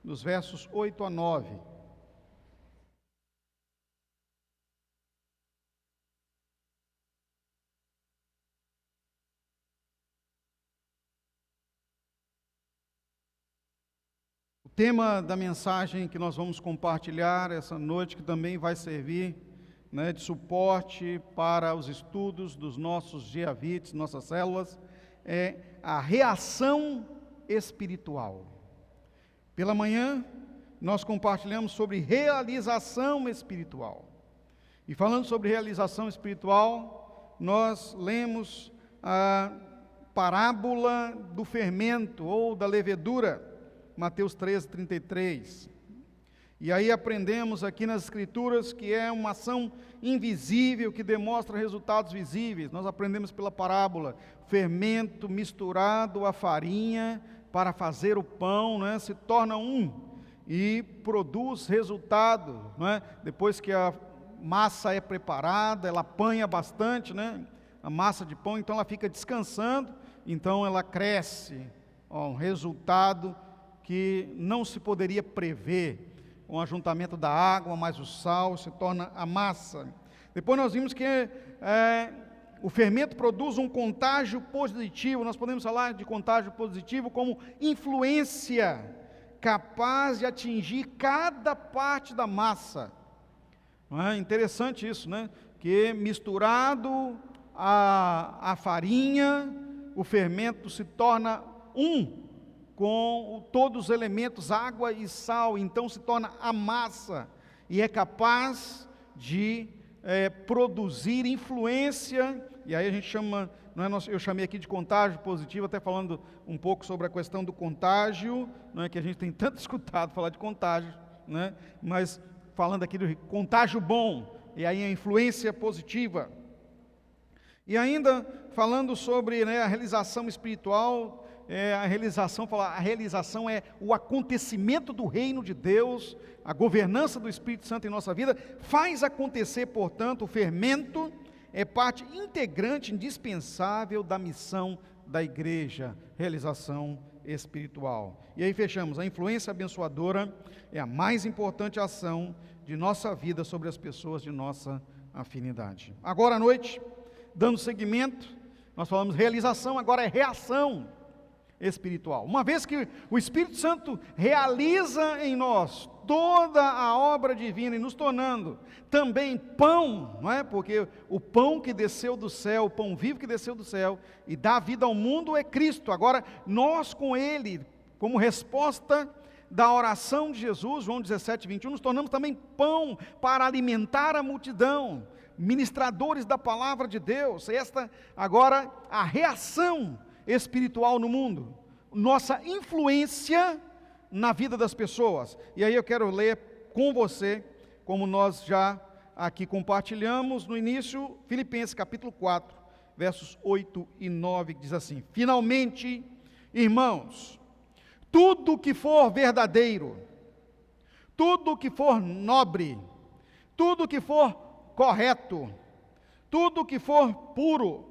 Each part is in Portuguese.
dos versos 8 a 9. O tema da mensagem que nós vamos compartilhar essa noite, que também vai servir, de suporte para os estudos dos nossos GAVITs, nossas células, é a reação espiritual. Pela manhã, nós compartilhamos sobre realização espiritual. E falando sobre realização espiritual, nós lemos a parábola do fermento ou da levedura, Mateus 13:33. E aí aprendemos aqui nas Escrituras que é uma ação invisível que demonstra resultados visíveis. Nós aprendemos pela parábola, fermento misturado à farinha para fazer o pão, se torna um e produz resultado. Depois que a massa é preparada, ela apanha bastante, a massa de pão, então ela fica descansando, então ela cresce, um resultado que não se poderia prever. Um ajuntamento da água mais o sal se torna a massa. Depois nós vimos que o fermento produz um contágio positivo. Nós podemos falar de contágio positivo como influência capaz de atingir cada parte da massa. Não é interessante isso, que misturado a farinha, o fermento se torna um com todos os elementos, água e sal, então se torna a massa, e é capaz de produzir influência, e aí a gente chama, eu chamei aqui de contágio positivo, até falando um pouco sobre a questão do contágio, que a gente tem tanto escutado falar de contágio, mas falando aqui do contágio bom, e aí a influência positiva. E ainda falando sobre a realização espiritual, a realização é o acontecimento do reino de Deus, a governança do Espírito Santo em nossa vida, faz acontecer, portanto, o fermento é parte integrante, indispensável da missão da igreja, realização espiritual. E aí fechamos, a influência abençoadora é a mais importante ação de nossa vida sobre as pessoas de nossa afinidade. Agora à noite, dando seguimento, nós falamos realização, agora é reação espiritual. Uma vez que o Espírito Santo realiza em nós toda a obra divina e nos tornando também pão, porque o pão que desceu do céu, o pão vivo que desceu do céu e dá vida ao mundo é Cristo. Agora nós com Ele, como resposta da oração de Jesus, João 17:21, nos tornamos também pão para alimentar a multidão, ministradores da palavra de Deus. Esta agora a reação espiritual no mundo, nossa influência na vida das pessoas. E aí eu quero ler com você, como nós já aqui compartilhamos no início, Filipenses capítulo 4, versos 8 e 9, que diz assim: finalmente, irmãos, tudo que for verdadeiro, tudo que for nobre, tudo que for correto, tudo que for puro,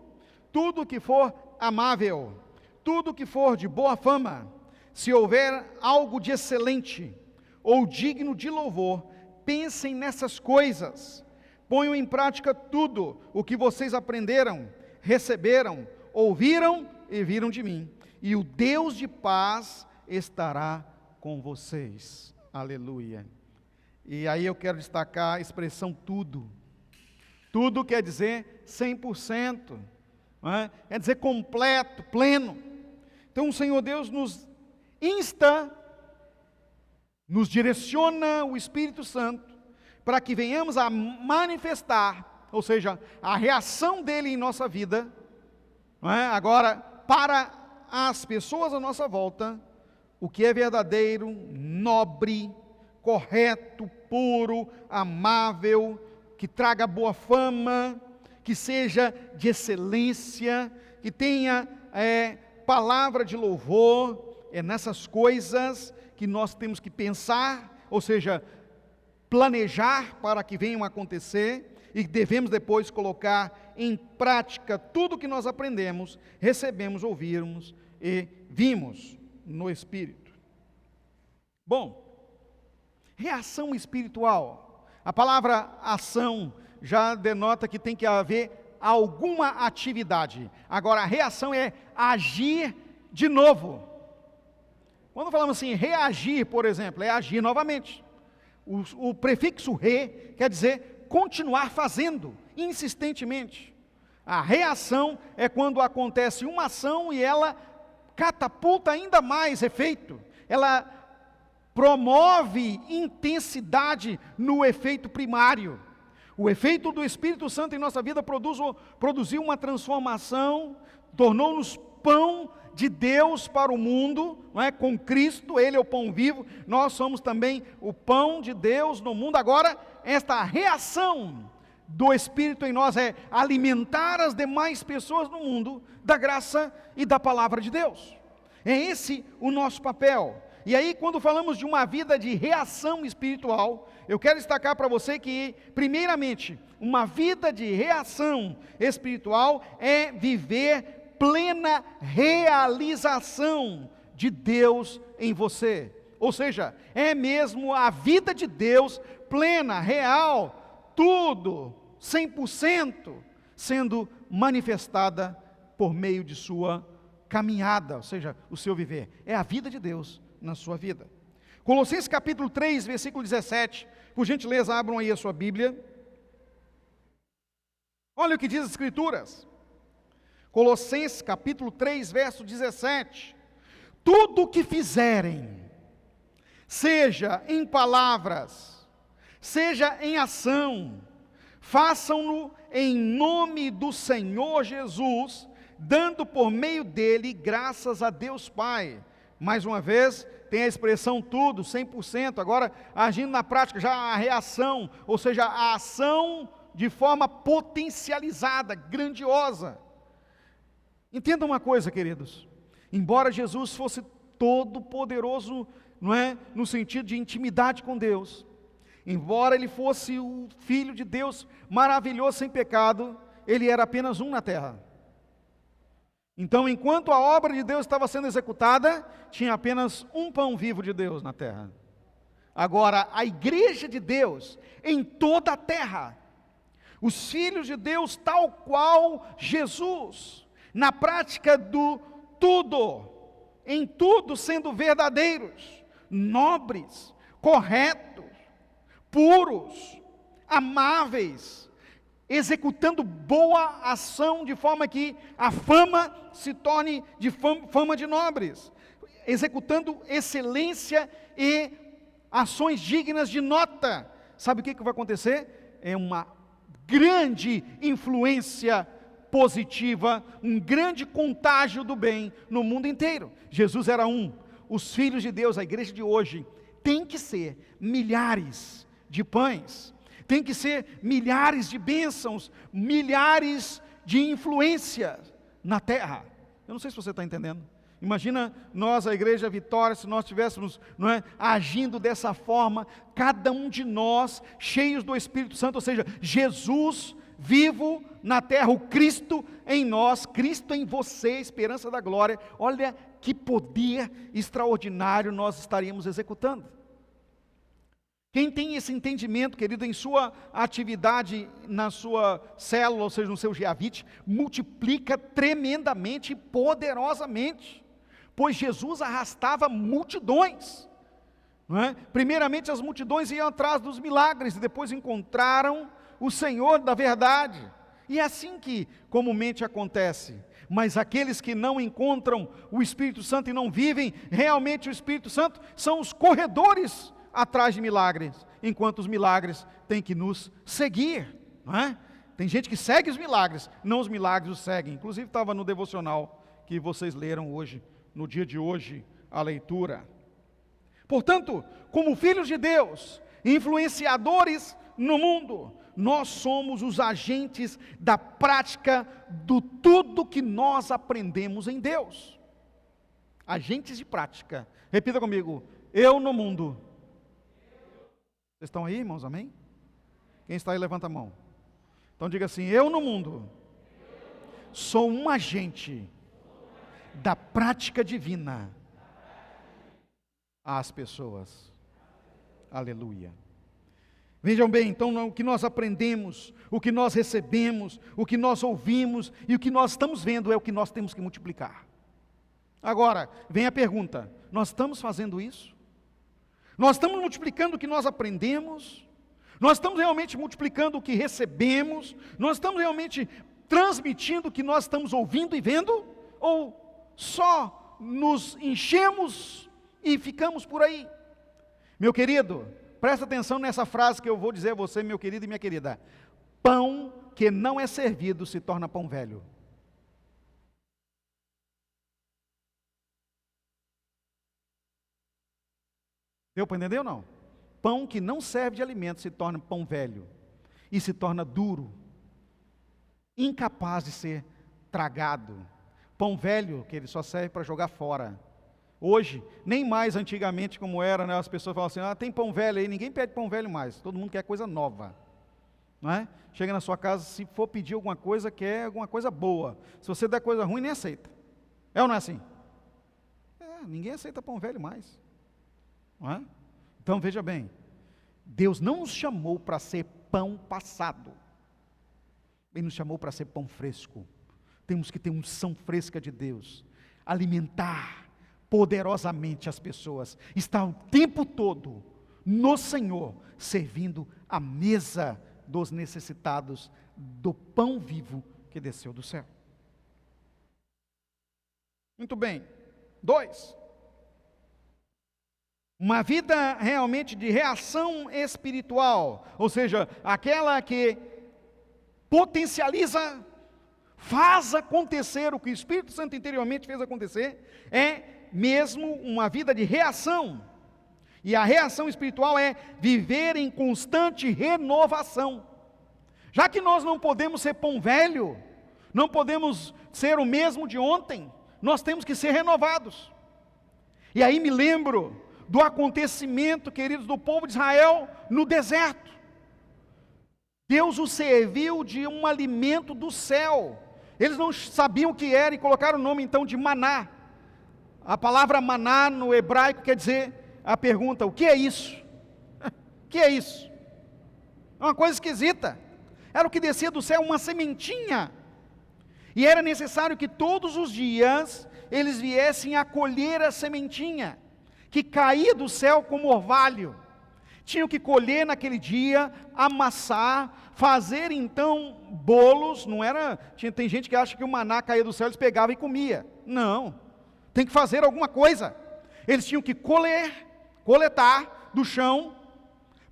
tudo que for amável, tudo que for de boa fama, se houver algo de excelente ou digno de louvor, pensem nessas coisas, ponham em prática tudo o que vocês aprenderam, receberam, ouviram e viram de mim, e o Deus de paz estará com vocês. Aleluia. E aí eu quero destacar a expressão tudo. Tudo quer dizer 100%. Quer dizer completo, pleno. Então o Senhor Deus nos insta, nos direciona o Espírito Santo, para que venhamos a manifestar, ou seja, a reação dele em nossa vida, agora para as pessoas à nossa volta, o que é verdadeiro, nobre, correto, puro, amável, que traga boa fama, que seja de excelência, que tenha palavra de louvor. É nessas coisas que nós temos que pensar, ou seja, planejar para que venham a acontecer, e devemos depois colocar em prática tudo o que nós aprendemos, recebemos, ouvimos e vimos no Espírito. Bom, reação espiritual. A palavra ação já denota que tem que haver alguma atividade. Agora, a reação é agir de novo. Quando falamos assim, reagir, por exemplo, é agir novamente. O prefixo re quer dizer continuar fazendo, insistentemente. A reação é quando acontece uma ação e ela catapulta ainda mais efeito. Ela promove intensidade no efeito primário. O efeito do Espírito Santo em nossa vida produziu uma transformação, tornou-nos pão de Deus para o mundo, não é? Com Cristo, Ele é o pão vivo, nós somos também o pão de Deus no mundo. Agora, esta reação do Espírito em nós é alimentar as demais pessoas no mundo da graça e da palavra de Deus. É esse o nosso papel. E aí, quando falamos de uma vida de reação espiritual, eu quero destacar para você que, primeiramente, uma vida de reação espiritual é viver plena realização de Deus em você. Ou seja, é mesmo a vida de Deus plena, real, tudo, 100%, sendo manifestada por meio de sua caminhada, ou seja, o seu viver. É a vida de Deus na sua vida. Colossenses capítulo 3, versículo 17, por gentileza abram aí a sua Bíblia. Olha o que diz as Escrituras. Colossenses capítulo 3, verso 17. Tudo o que fizerem, seja em palavras, seja em ação, façam-no em nome do Senhor Jesus, dando por meio dele graças a Deus Pai. Mais uma vez, tem a expressão tudo, 100%, agora agindo na prática, já a reação, ou seja, a ação de forma potencializada, grandiosa. Entenda uma coisa, queridos, embora Jesus fosse todo poderoso, não é, no sentido de intimidade com Deus, embora ele fosse o Filho de Deus maravilhoso, sem pecado, ele era apenas um na terra. Então, enquanto a obra de Deus estava sendo executada, tinha apenas um pão vivo de Deus na terra. Agora, a igreja de Deus, em toda a terra, os filhos de Deus, tal qual Jesus, na prática do tudo, em tudo sendo verdadeiros, nobres, corretos, puros, amáveis, executando boa ação de forma que a fama se torne de fama de nobres, executando excelência e ações dignas de nota. Sabe o que vai acontecer? É uma grande influência positiva, um grande contágio do bem no mundo inteiro. Jesus era um. Os filhos de Deus, a igreja de hoje, tem que ser milhares de pães, tem que ser milhares de bênçãos, milhares de influências na terra. Eu não sei se você está entendendo. Imagina nós, a Igreja Vitória, se nós estivéssemos, não é, agindo dessa forma, cada um de nós, cheios do Espírito Santo, ou seja, Jesus vivo na terra, o Cristo em nós, Cristo em você, esperança da glória. Olha que poder extraordinário nós estaríamos executando. Quem tem esse entendimento, querido, em sua atividade, na sua célula, ou seja, no seu Giavite, multiplica tremendamente e poderosamente, pois Jesus arrastava multidões, não é? Primeiramente as multidões iam atrás dos milagres, e depois encontraram o Senhor da verdade, e é assim que comumente acontece. Mas aqueles que não encontram o Espírito Santo e não vivem realmente o Espírito Santo, são os corredores atrás de milagres, enquanto os milagres têm que nos seguir, não é? Tem gente que segue os milagres, não os milagres os seguem. Inclusive estava no devocional que vocês leram hoje, no dia de hoje, a leitura. Portanto, como filhos de Deus, influenciadores no mundo, nós somos os agentes da prática do tudo que nós aprendemos em Deus. Agentes de prática. Repita comigo: eu no mundo. Vocês estão aí, irmãos? Amém? Quem está aí, levanta a mão. Então diga assim: eu no mundo sou um agente da prática divina. às pessoas. Aleluia. Vejam bem, então, o que nós aprendemos, o que nós recebemos, o que nós ouvimos e o que nós estamos vendo é o que nós temos que multiplicar. Agora, vem a pergunta: nós estamos fazendo isso? Nós estamos multiplicando o que nós aprendemos? Nós estamos realmente multiplicando o que recebemos? Nós estamos realmente transmitindo o que nós estamos ouvindo e vendo? Ou só nos enchemos e ficamos por aí? Meu querido, presta atenção nessa frase que eu vou dizer a você, meu querido e minha querida: pão que não é servido se torna pão velho. Deu para entender ou não? Pão que não serve de alimento se torna pão velho e se torna duro, incapaz de ser tragado. Pão velho que ele só serve para jogar fora. Hoje, nem mais antigamente como era, né? As pessoas falam assim: tem pão velho aí, ninguém pede pão velho mais, todo mundo quer coisa nova, não é? Chega na sua casa, se for pedir alguma coisa, quer alguma coisa boa. Se você der coisa ruim, nem aceita. É ou não é assim? Ninguém aceita pão velho mais, não é? Então veja bem, Deus não nos chamou para ser pão passado, Ele nos chamou para ser pão fresco. Temos que ter unção fresca de Deus, alimentar poderosamente as pessoas, estar o tempo todo no Senhor, servindo a mesa dos necessitados do pão vivo que desceu do céu. Muito bem. 2. Uma vida realmente de reação espiritual, ou seja, aquela que potencializa, faz acontecer o que o Espírito Santo interiormente fez acontecer, é mesmo uma vida de reação. E a reação espiritual é viver em constante renovação. Já que nós não podemos ser pão velho, não podemos ser o mesmo de ontem, nós temos que ser renovados. E aí me lembro do acontecimento, queridos, do povo de Israel no deserto. Deus os serviu de um alimento do céu. Eles não sabiam o que era e colocaram o nome então de maná. A palavra maná no hebraico quer dizer a pergunta: o que é isso? O que é isso? É uma coisa esquisita. Era o que descia do céu, uma sementinha. E era necessário que todos os dias eles viessem a colher a sementinha que caía do céu como orvalho. Tinham que colher naquele dia, amassar, fazer então bolos. Não era, tem gente que acha que o maná caía do céu, eles pegavam e comia. Não, tem que fazer alguma coisa. Eles tinham que coletar do chão,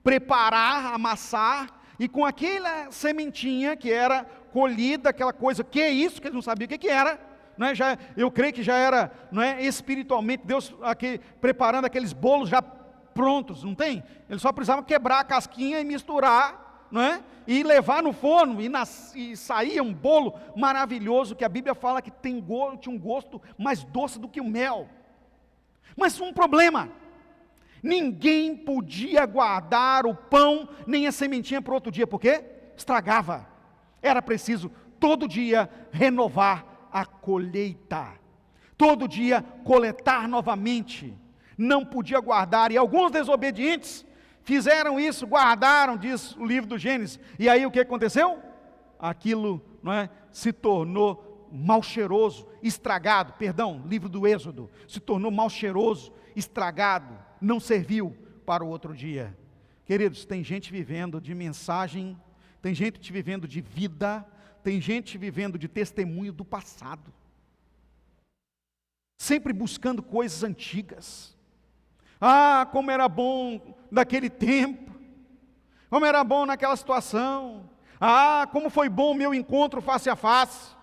preparar, amassar, e com aquela sementinha que era colhida, aquela coisa, que é isso que eles não sabiam o que era, não é? Eu creio que já era, não é, espiritualmente, Deus aqui preparando aqueles bolos já prontos, não tem? Eles só precisavam quebrar a casquinha e misturar, não é? E levar no forno, e saía um bolo maravilhoso, que a Bíblia fala que tinha um gosto mais doce do que o mel. Mas um problema: ninguém podia guardar o pão, nem a sementinha para outro dia, porque estragava. Era preciso todo dia renovar a colheita, todo dia coletar novamente. Não podia guardar, e alguns desobedientes fizeram isso, guardaram, diz o livro do Gênesis, e aí o que aconteceu? Aquilo, não é, se tornou mal cheiroso, estragado, livro do Êxodo, se tornou mal cheiroso, estragado, não serviu para o outro dia. Queridos, tem gente vivendo de mensagem, tem gente vivendo de vida, tem gente vivendo de testemunho do passado, sempre buscando coisas antigas. Ah, como era bom naquele tempo, como era bom naquela situação, ah, como foi bom o meu encontro face a face,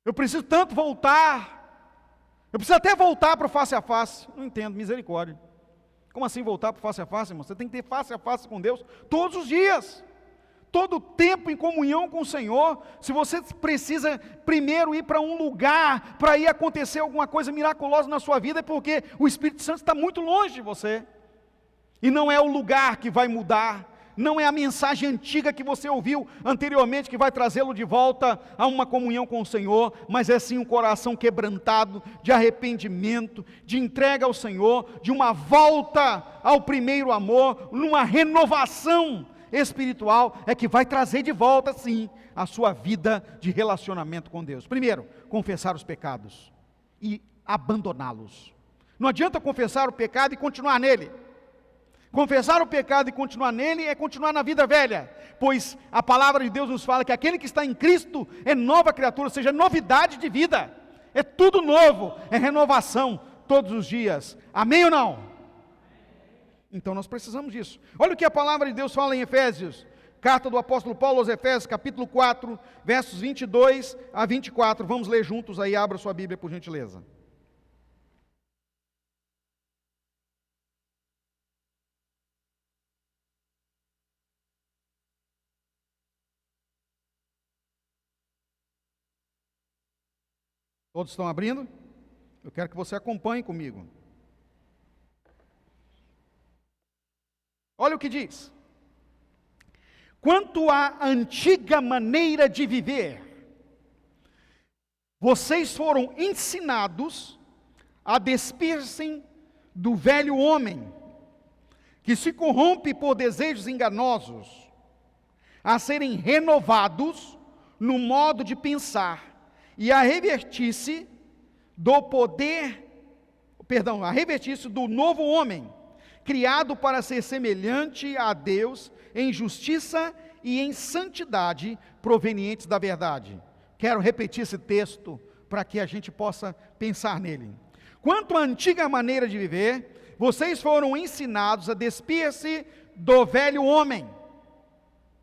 eu preciso tanto voltar, eu preciso até voltar para o face a face. Não entendo, misericórdia. Como assim voltar para o face a face, irmão? Você tem que ter face a face com Deus todos os dias, todo o tempo em comunhão com o Senhor. Se você precisa primeiro ir para um lugar, para ir acontecer alguma coisa miraculosa na sua vida, é porque o Espírito Santo está muito longe de você, e não é o lugar que vai mudar, Não é a mensagem antiga que você ouviu anteriormente que vai trazê-lo de volta a uma comunhão com o Senhor, mas é sim um coração quebrantado, de arrependimento, de entrega ao Senhor, de uma volta ao primeiro amor, numa renovação espiritual, é que vai trazer de volta sim a sua vida de relacionamento com Deus. Primeiro, confessar os pecados e abandoná-los. Não adianta confessar o pecado e continuar nele. Confessar o pecado e continuar nele é continuar na vida velha, pois a palavra de Deus nos fala que aquele que está em Cristo é nova criatura, ou seja, novidade de vida, é tudo novo, é renovação todos os dias, amém ou não? Então nós precisamos disso. Olha o que a palavra de Deus fala em Efésios, carta do apóstolo Paulo aos Efésios, capítulo 4, versos 22 a 24, vamos ler juntos aí, abra sua Bíblia por gentileza. Todos estão abrindo? Eu quero que você acompanhe comigo. Olha o que diz. Quanto à antiga maneira de viver, vocês foram ensinados a despir-se do velho homem, que se corrompe por desejos enganosos, a serem renovados no modo de pensar, e a revestir-se do novo homem, criado para ser semelhante a Deus em justiça e em santidade provenientes da verdade. Quero repetir esse texto para que a gente possa pensar nele. Quanto à antiga maneira de viver, vocês foram ensinados a despir-se do velho homem.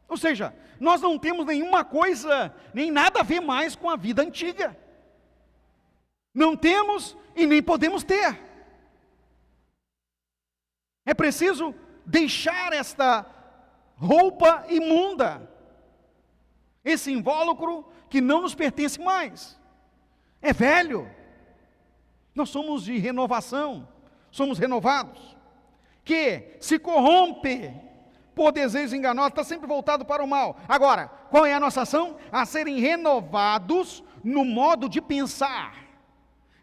Ou seja, nós não temos nenhuma coisa, nem nada a ver mais com a vida antiga. Não temos e nem podemos ter. É preciso deixar esta roupa imunda, esse invólucro que não nos pertence mais. É velho. Nós somos de renovação, somos renovados, que se corrompe por desejos enganosos, está sempre voltado para o mal. Agora, qual é a nossa ação? A serem renovados no modo de pensar.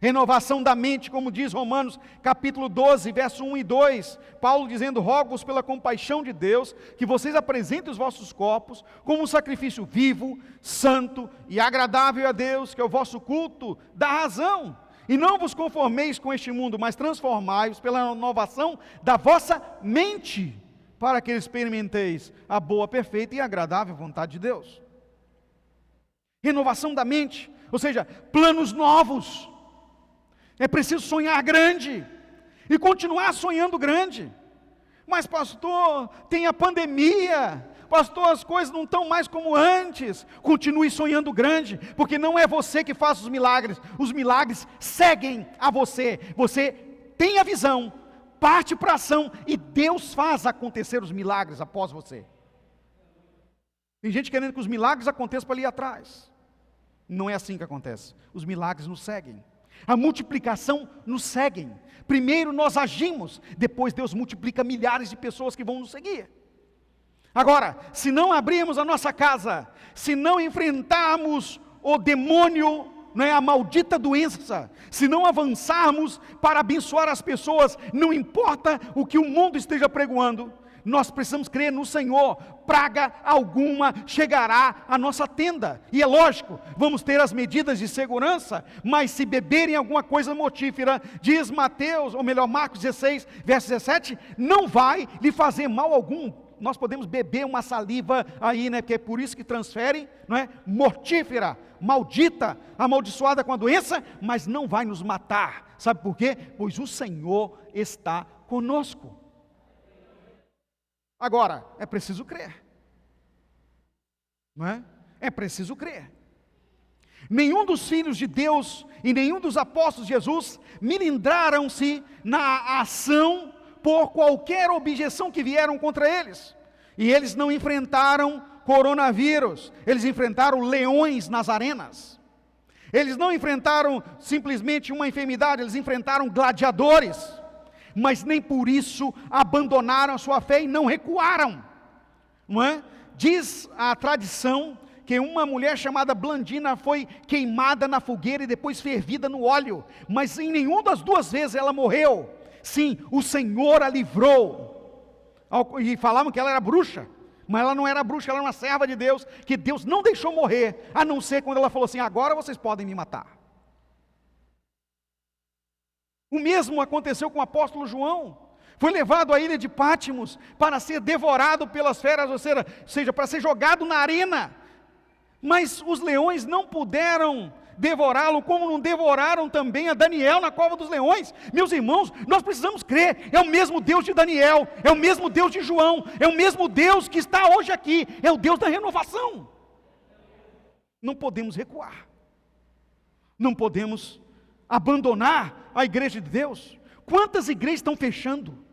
Renovação da mente, como diz Romanos capítulo 12, verso 1 e 2, Paulo dizendo: rogo-vos pela compaixão de Deus, que vocês apresentem os vossos corpos como um sacrifício vivo, santo e agradável a Deus, que é o vosso culto da razão. E não vos conformeis com este mundo, mas transformai-vos pela renovação da vossa mente, para que experimenteis a boa, perfeita e agradável vontade de Deus. Renovação da mente, ou seja, planos novos. É preciso sonhar grande e continuar sonhando grande. Mas pastor, tem a pandemia, pastor, as coisas não estão mais como antes. Continue sonhando grande, porque não é você que faz os milagres seguem a você. Você tem a visão, parte para a ação, e Deus faz acontecer os milagres após você. Tem gente querendo que os milagres aconteçam para ali atrás. Não é assim que acontece. Os milagres nos seguem. A multiplicação nos segue. Primeiro nós agimos, depois Deus multiplica milhares de pessoas que vão nos seguir. Agora, se não abrirmos a nossa casa, se não enfrentarmos o demônio, a maldita doença, se não avançarmos para abençoar as pessoas, não importa o que o mundo esteja pregoando, nós precisamos crer no Senhor. Praga alguma chegará à nossa tenda, e é lógico, vamos ter as medidas de segurança, mas se beberem alguma coisa mortífera, diz Marcos 16, verso 17, não vai lhe fazer mal algum. Nós podemos beber uma saliva aí, que é por isso que transfere, mortífera, maldita, amaldiçoada com a doença, mas não vai nos matar. Sabe por quê? Pois o Senhor está conosco. Agora, é preciso crer, não é? É preciso crer. Nenhum dos filhos de Deus e nenhum dos apóstolos de Jesus melindraram-se na ação por qualquer objeção que vieram contra eles. E eles não enfrentaram coronavírus, eles enfrentaram leões nas arenas. Eles não enfrentaram simplesmente uma enfermidade, eles enfrentaram gladiadores. Mas nem por isso abandonaram a sua fé e não recuaram. não é? Diz a tradição que uma mulher chamada Blandina foi queimada na fogueira e depois fervida no óleo, mas em nenhuma das duas vezes ela morreu. Sim, o Senhor a livrou. E falavam que ela era bruxa, mas ela não era bruxa, ela era uma serva de Deus, que Deus não deixou morrer, a não ser quando ela falou assim: agora vocês podem me matar. O mesmo aconteceu com o apóstolo João. Foi levado à ilha de Pátimos para ser devorado pelas feras, ou seja, para ser jogado na arena. Mas os leões não puderam devorá-lo, como não devoraram também a Daniel na cova dos leões. Meus irmãos, nós precisamos crer, é o mesmo Deus de Daniel, é o mesmo Deus de João, é o mesmo Deus que está hoje aqui, é o Deus da renovação. Não podemos recuar, não podemos abandonar a igreja de Deus. Quantas igrejas estão fechando?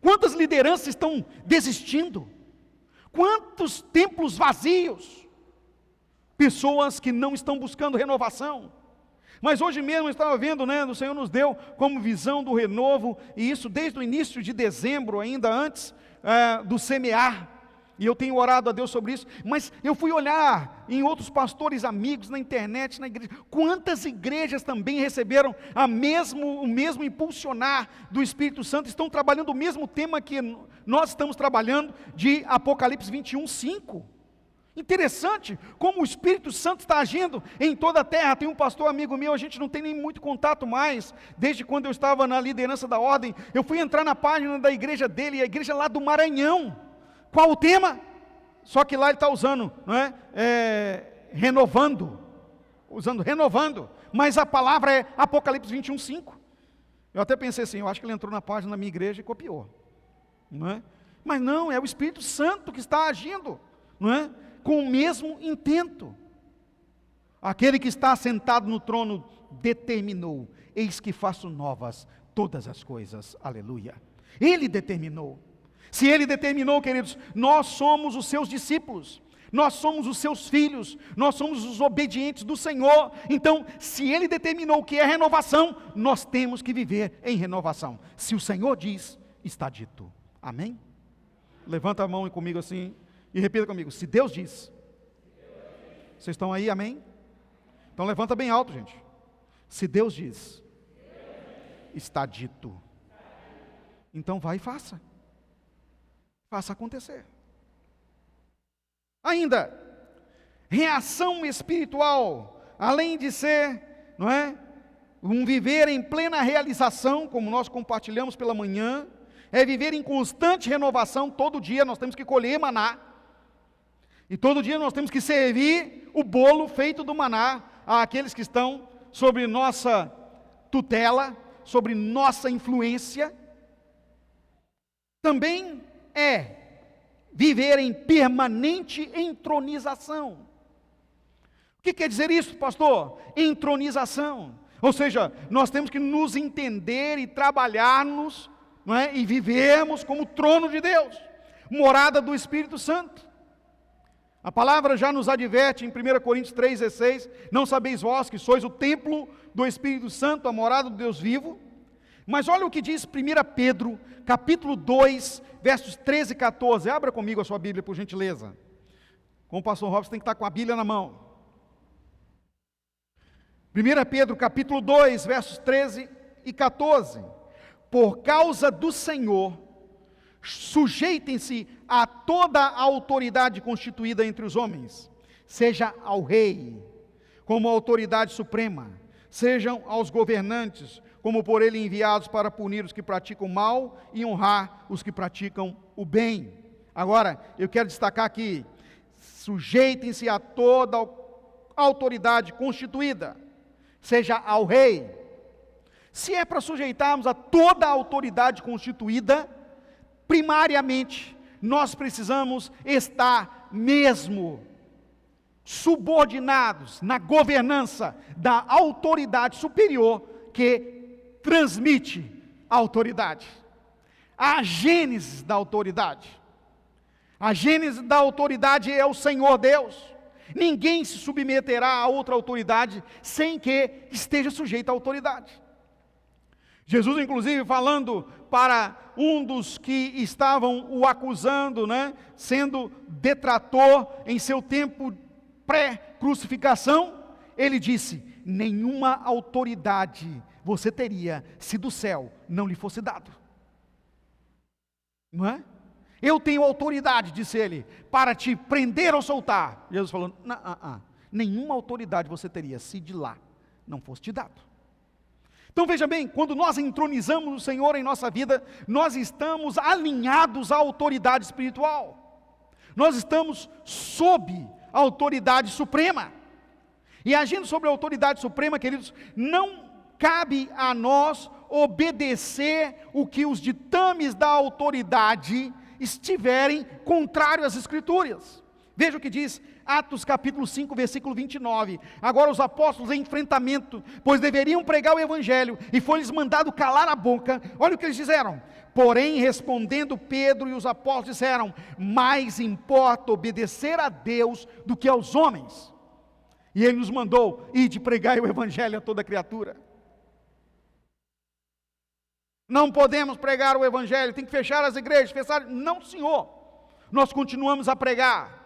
Quantas lideranças estão desistindo? Quantos templos vazios? Pessoas que não estão buscando renovação. Mas hoje mesmo eu estava vendo, o Senhor nos deu como visão do renovo, e isso desde o início de dezembro, ainda antes do semear. E eu tenho orado a Deus sobre isso, mas eu fui olhar em outros pastores amigos, na internet, na igreja, quantas igrejas também receberam o mesmo impulsionar do Espírito Santo, estão trabalhando o mesmo tema que nós estamos trabalhando, de Apocalipse 21:5. Interessante como o Espírito Santo está agindo em toda a terra. Tem um pastor amigo meu, a gente não tem nem muito contato mais, desde quando eu estava na liderança da ordem. Eu fui entrar na página da igreja dele, a igreja lá do Maranhão. Qual o tema? Só que lá ele está usando, renovando, mas a palavra é Apocalipse 21:5. Eu até pensei assim, eu acho que ele entrou na página da minha igreja e copiou, mas não, é o Espírito Santo que está agindo, com o mesmo intento. Aquele que está sentado no trono determinou: eis que faço novas todas as coisas, aleluia. Ele determinou. Se Ele determinou, queridos, nós somos os seus discípulos, nós somos os seus filhos, nós somos os obedientes do Senhor. Então, se Ele determinou o que é renovação, nós temos que viver em renovação. Se o Senhor diz, está dito. Amém? Levanta a mão comigo assim e repita comigo: se Deus diz. Vocês estão aí, amém? Então levanta bem alto, gente. Se Deus diz, está dito. Então vai e faça. Faça acontecer. Ainda, reação espiritual, além de ser, um viver em plena realização, como nós compartilhamos pela manhã, é viver em constante renovação. Todo dia nós temos que colher maná, e todo dia nós temos que servir o bolo feito do maná àqueles que estão sobre nossa tutela, sobre nossa influência. Também é viver em permanente entronização. O que quer dizer isso, pastor? Entronização. Ou seja, nós temos que nos entender e trabalharmos, e vivermos como trono de Deus, morada do Espírito Santo. A palavra já nos adverte em 1 Coríntios 3,16: não sabeis vós que sois o templo do Espírito Santo, a morada do Deus vivo? Mas olha o que diz 1 Pedro, capítulo 2, versos 13 e 14. Abra comigo a sua Bíblia, por gentileza. Como o pastor Robson tem que estar com a Bíblia na mão. 1 Pedro, capítulo 2, versos 13 e 14. Por causa do Senhor, sujeitem-se a toda a autoridade constituída entre os homens, seja ao rei, como autoridade suprema, sejam aos governantes, como por ele enviados para punir os que praticam o mal e honrar os que praticam o bem. Agora, eu quero destacar aqui: sujeitem-se a toda a autoridade constituída, seja ao rei. Se é para sujeitarmos a toda a autoridade constituída, primariamente, nós precisamos estar mesmo subordinados na governança da autoridade superior que transmite a autoridade. A gênese da autoridade. A gênese da autoridade é o Senhor Deus. Ninguém se submeterá a outra autoridade sem que esteja sujeito à autoridade. Jesus, inclusive, falando para um dos que estavam o acusando, sendo detrator em seu tempo pré-crucificação, ele disse: nenhuma autoridade você teria se do céu não lhe fosse dado. Não é? Eu tenho autoridade, disse ele, para te prender ou soltar. Jesus falou: nenhuma autoridade você teria se de lá não fosse te dado. Então veja bem, quando nós entronizamos o Senhor em nossa vida, nós estamos alinhados à autoridade espiritual. Nós estamos sob a autoridade suprema. E agindo sobre a autoridade suprema, queridos, não cabe a nós obedecer o que os ditames da autoridade estiverem contrários às Escrituras. Veja o que diz Atos capítulo 5, versículo 29. Agora os apóstolos em enfrentamento, pois deveriam pregar o evangelho, e foi-lhes mandado calar a boca. Olha o que eles disseram: porém, respondendo Pedro e os apóstolos disseram: mais importa obedecer a Deus do que aos homens. E ele nos mandou ir de pregar o evangelho a toda criatura. Não podemos pregar o evangelho, tem que fechar as igrejas, não, senhor. Nós continuamos a pregar.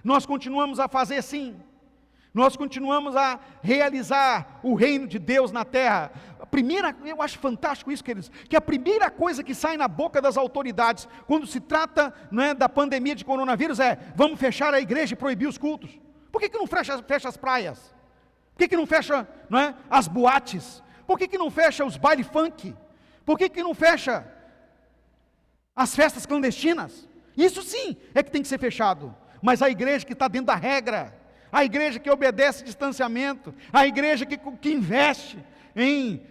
Nós continuamos a fazer sim, nós continuamos a realizar o reino de Deus na terra. Eu acho fantástico isso, queridos, que a primeira coisa que sai na boca das autoridades, quando se trata da pandemia de coronavírus, é: vamos fechar a igreja e proibir os cultos. Por que não fecha as praias? Por que não fecha as boates? Por que não fecha os baile funk? Por que não fecha as festas clandestinas? Isso sim é que tem que ser fechado. Mas a igreja que está dentro da regra, a igreja que obedece distanciamento, a igreja que investe em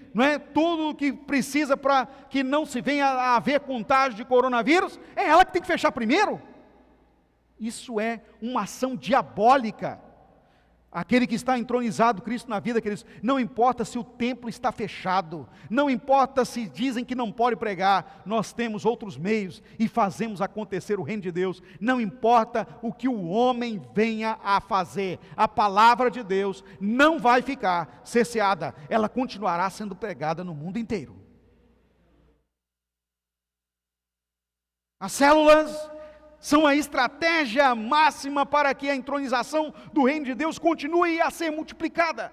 tudo o que precisa para que não se venha a haver contágio de coronavírus, é ela que tem que fechar primeiro. Isso é uma ação diabólica. Aquele que está entronizado, Cristo na vida, queridos, não importa se o templo está fechado, não importa se dizem que não pode pregar, nós temos outros meios e fazemos acontecer o reino de Deus. Não importa o que o homem venha a fazer, a palavra de Deus não vai ficar cesseada, ela continuará sendo pregada no mundo inteiro. As células são a estratégia máxima para que a entronização do reino de Deus continue a ser multiplicada.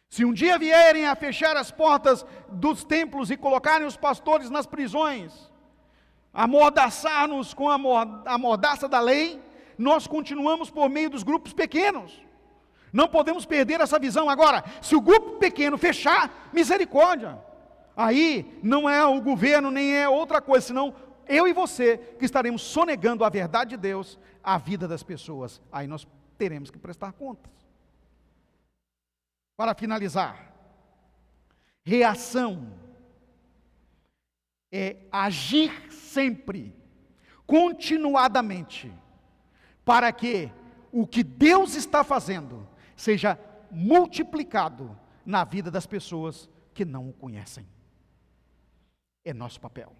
Se um dia vierem a fechar as portas dos templos e colocarem os pastores nas prisões, amordaçar-nos com a mordaça da lei, nós continuamos por meio dos grupos pequenos. Não podemos perder essa visão. Agora, se o grupo pequeno fechar, misericórdia. Aí não é o governo, nem é outra coisa, senão eu e você, que estaremos sonegando a verdade de Deus, a vida das pessoas. Aí nós teremos que prestar contas. Para finalizar, reação é agir sempre, continuadamente, para que o que Deus está fazendo seja multiplicado na vida das pessoas que não o conhecem. É nosso papel.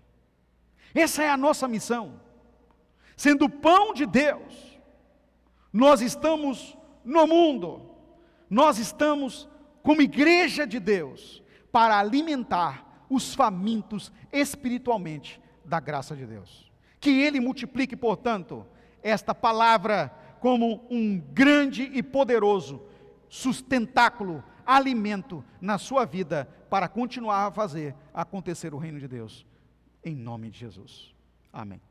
Essa é a nossa missão. Sendo o pão de Deus, nós estamos no mundo, nós estamos como igreja de Deus, para alimentar os famintos espiritualmente da graça de Deus. Que Ele multiplique, portanto, esta palavra como um grande e poderoso sustentáculo, alimento na sua vida, para continuar a fazer acontecer o reino de Deus. Em nome de Jesus. Amém.